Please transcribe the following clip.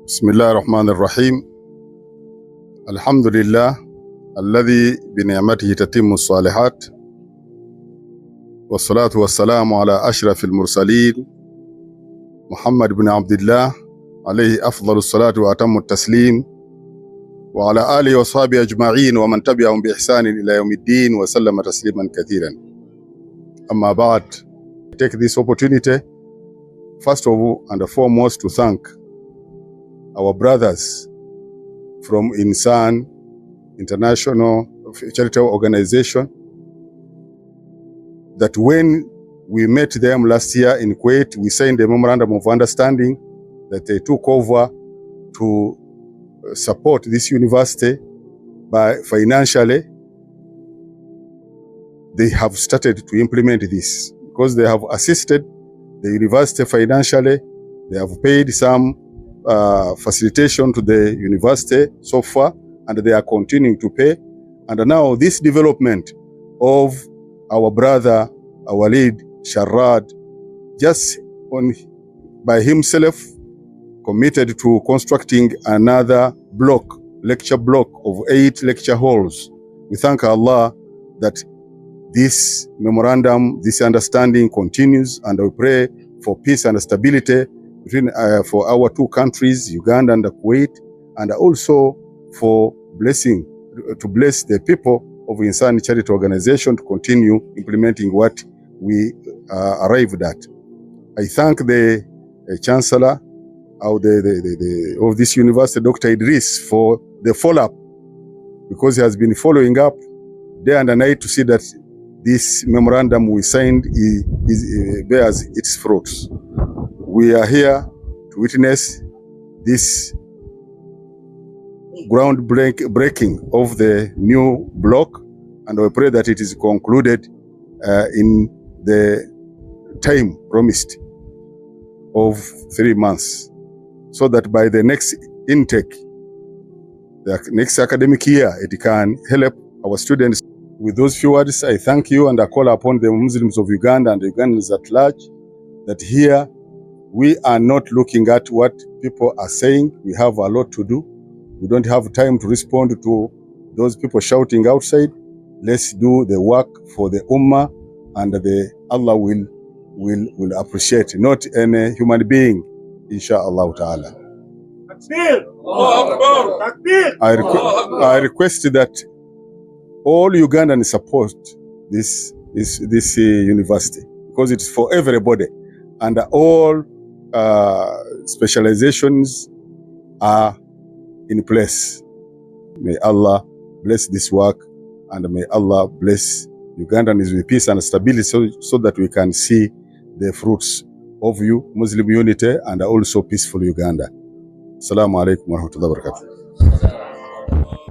Bismillah ar-Rahman ar-Rahim. Alhamdulillah alladhi biniyamatihi tatimmu salihat wassalatu wassalamu ala ashrafil mursalin Muhammad ibn Abdullah alayhi afdalu salatu wa atammu taslim wa ala alihi wa sahbihi ajma'in wa man tabi'ahum bi ihsanin ila yawmiddin wa sallama tasliman kathiran. Amma ba'd, take this opportunity first of all and foremost to thank our brothers from Insan International Charitable Organization that when we met them last year in Kuwait, we signed a memorandum of understanding that they took over to support this university by financially. They have started to implement this because they have assisted the university financially. They have paid some facilitation to the university so far, and they are continuing to pay. And now this development of our brother, our lead, Sharad, just by himself committed to constructing another block, lecture block of 8 lecture halls. We thank Allah that this memorandum, this understanding continues, and we pray for peace and stability between for our two countries, Uganda and Kuwait, and also for to bless the people of Insan Charity Organization to continue implementing what we arrived at. I thank the Chancellor of this university, Dr. Idris, for the follow-up, because he has been following up day and night to see that this memorandum we signed bears its fruits. We are here to witness this groundbreaking of the new block, and we pray that it is concluded in the time promised of 3 months, so that by the next intake, the next academic year, it can help our students. With those few words, I thank you, and I call upon the Muslims of Uganda and Ugandans at large that here we are not looking at what people are saying. We have a lot to do. We don't have time to respond to those people shouting outside. Let's do the work for the Ummah, and Allah will appreciate, not any human being, inshallah ta'ala. I request that all Ugandans support this university, because it's for everybody, and all specializations are in place. May Allah bless this work, and may Allah bless Ugandans with peace and stability, so that we can see the fruits of Muslim unity and also peaceful Uganda. Assalamu alaikum wa rahmatullahi wa barakatuh.